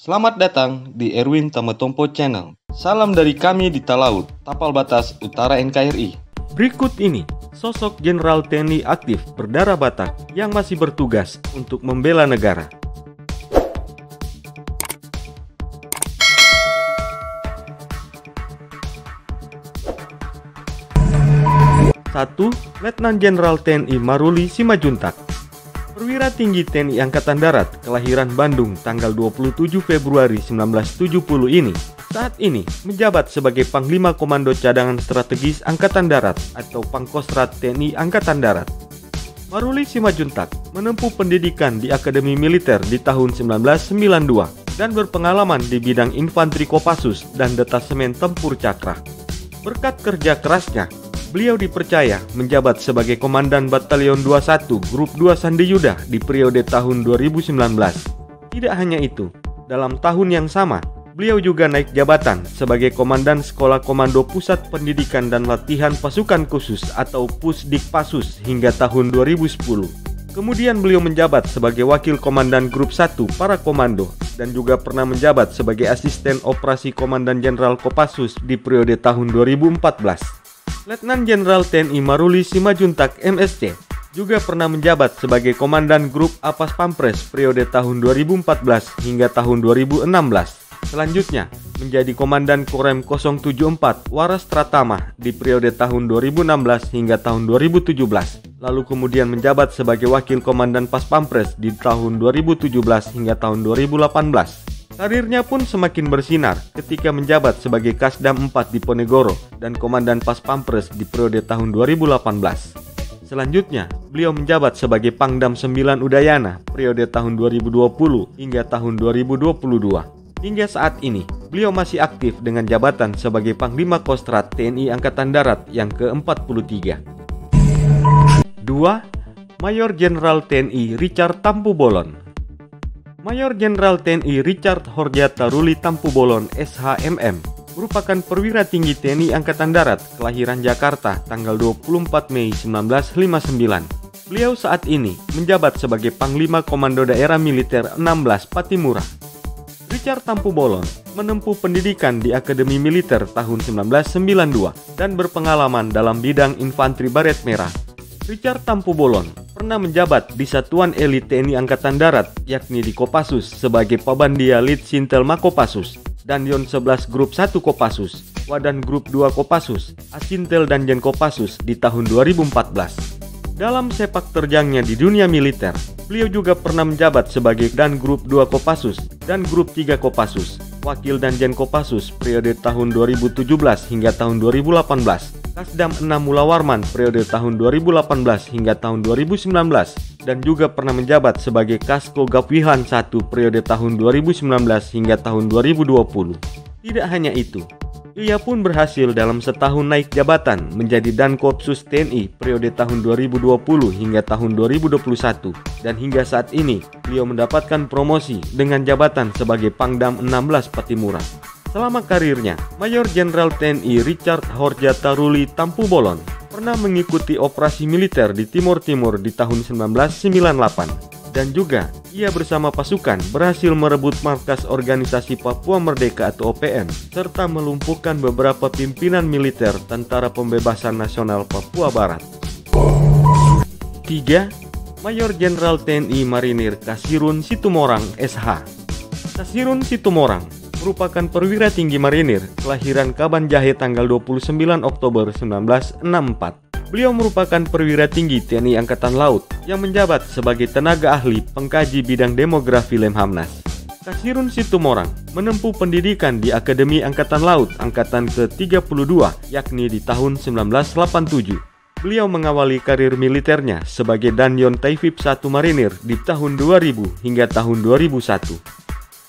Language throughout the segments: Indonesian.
Selamat datang di Erwin Tametompo Channel. Salam dari kami di Talaut, Tapal Batas Utara NKRI. Berikut ini sosok Jenderal TNI aktif berdarah Batak yang masih bertugas untuk membela negara. 1. Letnan Jenderal TNI Maruli Simajuntak. Perwira tinggi TNI Angkatan Darat kelahiran Bandung tanggal 27 Februari 1970 ini saat ini menjabat sebagai Panglima Komando Cadangan Strategis Angkatan Darat atau Pangkostrat TNI Angkatan Darat. Maruli Simajuntak menempuh pendidikan di Akademi Militer di tahun 1992 dan berpengalaman di bidang infanteri Kopassus dan detasemen tempur Cakra. Berkat kerja kerasnya, beliau dipercaya menjabat sebagai Komandan Batalion 21 Grup 2 Sandeyuda di periode tahun 2019. Tidak hanya itu, dalam tahun yang sama, beliau juga naik jabatan sebagai Komandan Sekolah Komando Pusat Pendidikan dan Latihan Pasukan Khusus atau Pusdikpasus hingga tahun 2010. Kemudian beliau menjabat sebagai Wakil Komandan Grup 1 Para Komando dan juga pernah menjabat sebagai Asisten Operasi Komandan Jenderal Kopassus di periode tahun 2014. Letnan Jenderal TNI Maruli Simajuntak MSC juga pernah menjabat sebagai Komandan Grup Apas Pampres periode tahun 2014 hingga tahun 2016. Selanjutnya menjadi Komandan Korem 074 Waras Tratama di periode tahun 2016 hingga tahun 2017. Lalu kemudian menjabat sebagai Wakil Komandan Pas Pampres di tahun 2017 hingga tahun 2018. Karirnya pun semakin bersinar ketika menjabat sebagai Kasdam 4 di Ponegoro dan Komandan Pas Pampres di periode tahun 2018. Selanjutnya, beliau menjabat sebagai Pangdam 9 Udayana periode tahun 2020 hingga tahun 2022. Hingga saat ini, beliau masih aktif dengan jabatan sebagai Panglima Kostrat TNI Angkatan Darat yang ke-43. 2. Mayor Jenderal TNI Richard Tampu-Bolon. Mayor Jenderal TNI Richard Horjata Ruli Tampu-Bolon SHMM merupakan perwira tinggi TNI Angkatan Darat kelahiran Jakarta tanggal 24 Mei 1959. Beliau saat ini menjabat sebagai Panglima Komando Daerah Militer 16 Patimura. Richard Tampu-Bolon menempuh pendidikan di Akademi Militer tahun 1992 dan berpengalaman dalam bidang infanteri baret merah. Richard Tampu-Bolon pernah menjabat di Satuan Elit TNI Angkatan Darat yakni di Kopassus sebagai Pabandia Litsintel Makopassus, Danyon 11 Grup 1 Kopassus, Wadan Grup 2 Kopassus, Asintel dan Jen Kopassus di tahun 2014. Dalam sepak terjangnya di dunia militer, beliau juga pernah menjabat sebagai Dan Grup 2 Kopassus dan Grup 3 Kopassus, Wakil Danjen Kopassus periode tahun 2017 hingga tahun 2018. Kasdam 6 Mulawarman periode tahun 2018 hingga tahun 2019 dan juga pernah menjabat sebagai Kasko Gapwihan 1 periode tahun 2019 hingga tahun 2020. Tidak hanya itu, ia pun berhasil dalam setahun naik jabatan menjadi Dankopsus TNI periode tahun 2020 hingga tahun 2021 dan hingga saat ini beliau mendapatkan promosi dengan jabatan sebagai Pangdam 16 Patimura. Selama karirnya, Mayor Jenderal TNI Richard Horjata Ruli Tampu-Bolon pernah mengikuti operasi militer di Timur Timur di tahun 1998 dan juga ia bersama pasukan berhasil merebut markas Organisasi Papua Merdeka atau OPM serta melumpuhkan beberapa pimpinan militer Tentara Pembebasan Nasional Papua Barat. 3. Mayor Jenderal TNI Marinir Kasirun Situmorang SH. Kasirun Situmorang merupakan perwira tinggi marinir kelahiran Kabanjahe tanggal 29 Oktober 1964. Beliau merupakan perwira tinggi TNI Angkatan Laut yang menjabat sebagai tenaga ahli pengkaji bidang demografi Lemhamnas. Kasirun Situmorang menempuh pendidikan di Akademi Angkatan Laut Angkatan ke-32 yakni di tahun 1987. Beliau mengawali karir militernya sebagai Danyon Taifib 1 Marinir di tahun 2000 hingga tahun 2001.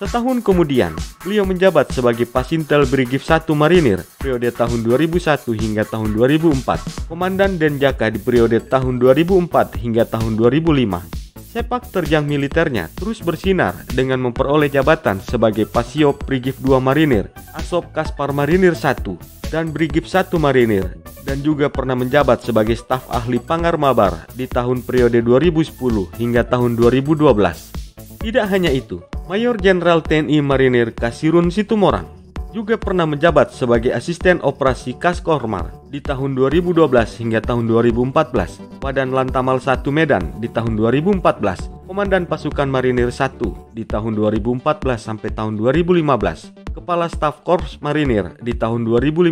Setahun kemudian, beliau menjabat sebagai Pasintel Brigif 1 Marinir periode tahun 2001 hingga tahun 2004, Komandan Denjaka di periode tahun 2004 hingga tahun 2005. Sepak terjang militernya terus bersinar dengan memperoleh jabatan sebagai Pasiop Brigif 2 Marinir, Asop Kaspar Marinir 1, dan Brigif 1 Marinir, dan juga pernah menjabat sebagai staf ahli Pangarmabar di tahun periode 2010 hingga tahun 2012. Tidak hanya itu, Mayor Jenderal TNI Marinir Kasirun Situmorang juga pernah menjabat sebagai asisten operasi Kaskormar di tahun 2012 hingga tahun 2014, Wadan Lantamal 1 Medan di tahun 2014, Komandan Pasukan Marinir 1 di tahun 2014 sampai tahun 2015, Kepala Staf Korps Marinir di tahun 2015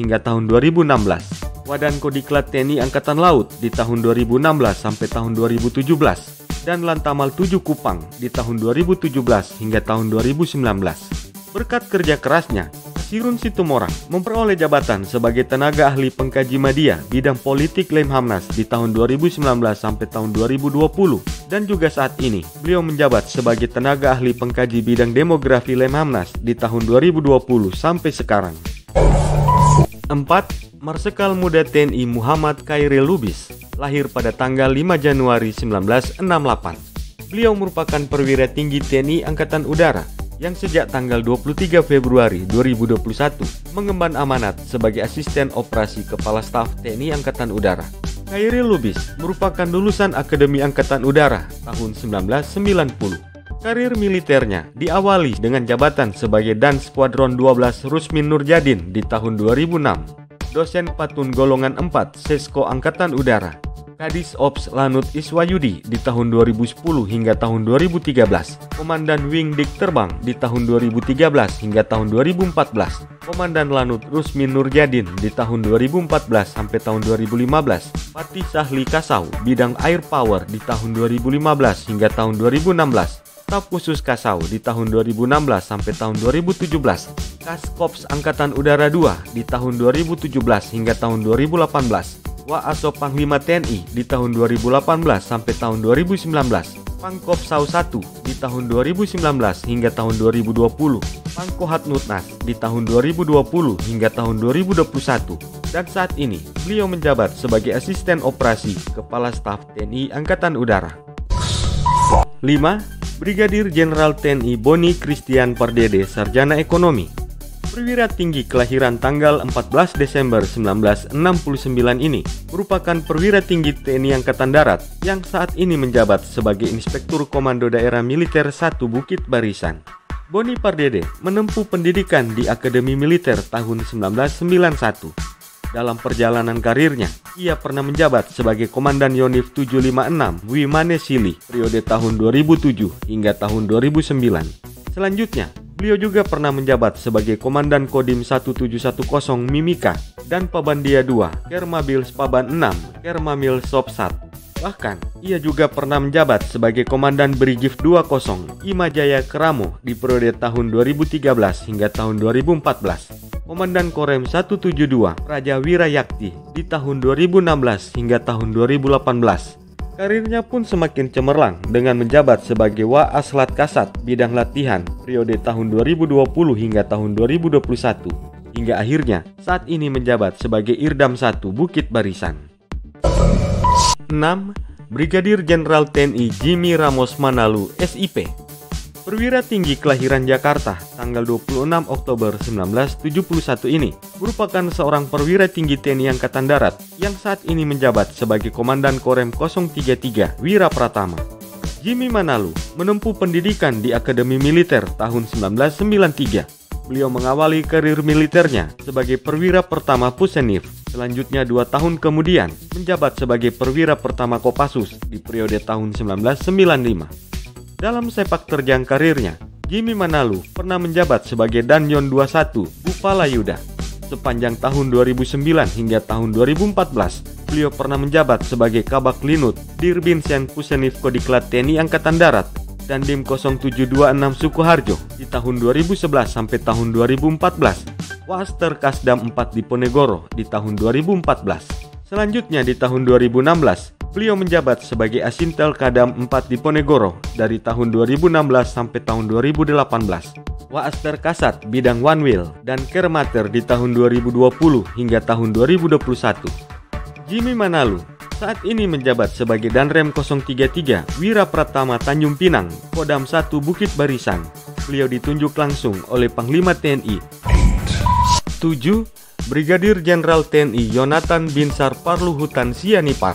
hingga tahun 2016, Wadan Kodiklat TNI Angkatan Laut di tahun 2016 sampai tahun 2017, dan Lantamal 7 Kupang di tahun 2017 hingga tahun 2019. Berkat kerja kerasnya, Kasirun Situmorang memperoleh jabatan sebagai tenaga ahli pengkaji media bidang politik Lemhamnas di tahun 2019 sampai tahun 2020, dan juga saat ini beliau menjabat sebagai tenaga ahli pengkaji bidang demografi Lemhamnas di tahun 2020 sampai sekarang. 4. Marsikal Muda TNI Muhammad Khairil Lubis lahir pada tanggal 5 Januari 1968. Beliau merupakan perwira tinggi TNI Angkatan Udara yang sejak tanggal 23 Februari 2021 mengemban amanat sebagai asisten operasi Kepala Staf TNI Angkatan Udara. Khairil Lubis merupakan lulusan Akademi Angkatan Udara tahun 1990. Karir militernya diawali dengan jabatan sebagai Dan Skuadron 12 Rusmin Nurjadin di tahun 2006, dosen Patun Golongan 4 Sesko Angkatan Udara, Kadis Ops Lanut Iswayudi di tahun 2010 hingga tahun 2013, Komandan Wing Dik Terbang di tahun 2013 hingga tahun 2014, Komandan Lanut Rusmin Nurjadin di tahun 2014 sampai tahun 2015, Patih Sahli Kasau bidang Air Power di tahun 2015 hingga tahun 2016, Staf Khusus Kasau di tahun 2016 sampai tahun 2017, Kaskops Angkatan Udara 2 di tahun 2017 hingga tahun 2018, Waasop Panglima TNI di tahun 2018 sampai tahun 2019, Pangkopsau 1 di tahun 2019 hingga tahun 2020, Pangkohat Nutnas di tahun 2020 hingga tahun 2021, dan saat ini beliau menjabat sebagai asisten operasi Kepala Staf TNI Angkatan Udara. 5. Brigadir Jenderal TNI Boni Christian Pardede, Sarjana Ekonomi. Perwira tinggi kelahiran tanggal 14 Desember 1969 ini merupakan perwira tinggi TNI Angkatan Darat yang saat ini menjabat sebagai Inspektur Komando Daerah Militer 1 Bukit Barisan. Boni Pardede menempuh pendidikan di Akademi Militer tahun 1991. Dalam perjalanan karirnya, ia pernah menjabat sebagai Komandan Yonif 756 Wimane Sili periode tahun 2007 hingga tahun 2009. Selanjutnya, beliau juga pernah menjabat sebagai Komandan Kodim 1710 Mimika dan Pabandia 2 Kermabil Spaban 6 Kermamil Sopsat. Bahkan, ia juga pernah menjabat sebagai Komandan Brigif 20 Imajaya Keramo di periode tahun 2013 hingga tahun 2014. Komandan Korem 172 Raja Wirayakti di tahun 2016 hingga tahun 2018. Karirnya pun semakin cemerlang dengan menjabat sebagai Waaslat Kasat bidang latihan periode tahun 2020 hingga tahun 2021, hingga akhirnya saat ini menjabat sebagai Irdam 1 Bukit Barisan. 6. Brigadir Jenderal TNI Jimmy Ramos Manalu, SIP. Perwira tinggi kelahiran Jakarta tanggal 26 Oktober 1971 ini merupakan seorang perwira tinggi TNI Angkatan Darat yang saat ini menjabat sebagai Komandan Korem 033 Wira Pratama. Jimmy Manalu menempuh pendidikan di Akademi Militer tahun 1993. Beliau mengawali karir militernya sebagai perwira pertama Pusenif. Selanjutnya 2 tahun kemudian menjabat sebagai perwira pertama Kopassus di periode tahun 1995. Dalam sepak terjang karirnya, Jimmy Manalu pernah menjabat sebagai Danyon 21 Bupala Yuda. Sepanjang tahun 2009 hingga tahun 2014, beliau pernah menjabat sebagai Kabak Linut Dirbinsen Pusenif Kodiklat TNI Angkatan Darat dan Dim 0726 Sukoharjo di tahun 2011 sampai tahun 2014, Waster Kasdam 4 di Ponegoro di tahun 2014. Selanjutnya di tahun 2016, beliau menjabat sebagai Asintel Kadam 4 di Ponegoro dari tahun 2016 sampai tahun 2018. Waaster Kasat bidang One Wheel dan Kermater di tahun 2020 hingga tahun 2021. Jimmy Manalu saat ini menjabat sebagai Danrem 033 Wira Pratama Tanjung Pinang, Kodam 1 Bukit Barisan. Beliau ditunjuk langsung oleh Panglima TNI. 7. Brigadir Jenderal TNI Yonatan Binsar Parluhutan Sianipar.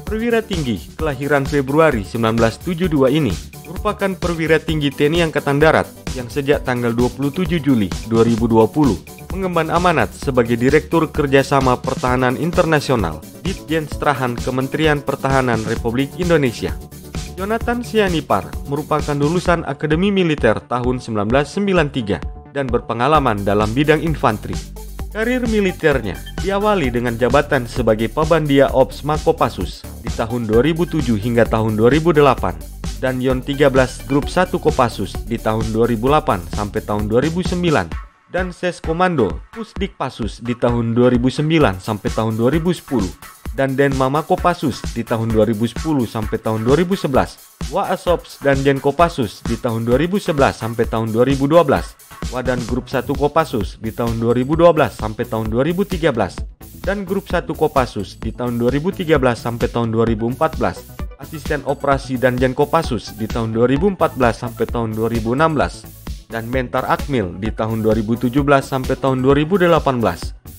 Perwira tinggi kelahiran Februari 1972 ini merupakan perwira tinggi TNI Angkatan Darat yang sejak tanggal 27 Juli 2020 mengemban amanat sebagai Direktur Kerjasama Pertahanan Internasional Ditjen Strahan Kementerian Pertahanan Republik Indonesia. Jonathan Sianipar merupakan lulusan Akademi Militer tahun 1993 dan berpengalaman dalam bidang infanteri. Karir militernya diawali dengan jabatan sebagai Pabandia Ops Makopassus di tahun 2007 hingga tahun 2008 dan Yon 13 Grup 1 Kopassus di tahun 2008 sampai tahun 2009 dan Ses Komando Pusdik Passus di tahun 2009 sampai tahun 2010 dan Denmama Kopassus di tahun 2010 sampai tahun 2011, Waasops dan Den Kopassus di tahun 2011 sampai tahun 2012, Wadan Grup 1 Kopassus di tahun 2012 sampai tahun 2013, dan Grup 1 Kopassus di tahun 2013 sampai tahun 2014, Asisten Operasi dan Jen Kopassus di tahun 2014 sampai tahun 2016, dan Mentar Akmil di tahun 2017 sampai tahun 2018,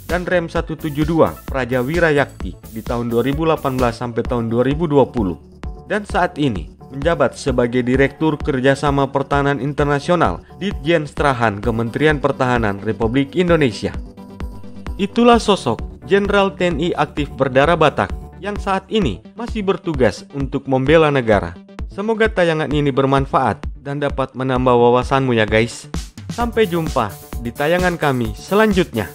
dan Rem 172 Praja Wirayakti di tahun 2018 sampai tahun 2020, dan saat ini menjabat sebagai Direktur Kerjasama Pertahanan Internasional Ditjen Strahan Kementerian Pertahanan Republik Indonesia. Itulah sosok Jenderal TNI aktif berdarah Batak yang saat ini masih bertugas untuk membela negara. Semoga tayangan ini bermanfaat dan dapat menambah wawasanmu ya guys. Sampai jumpa di tayangan kami selanjutnya.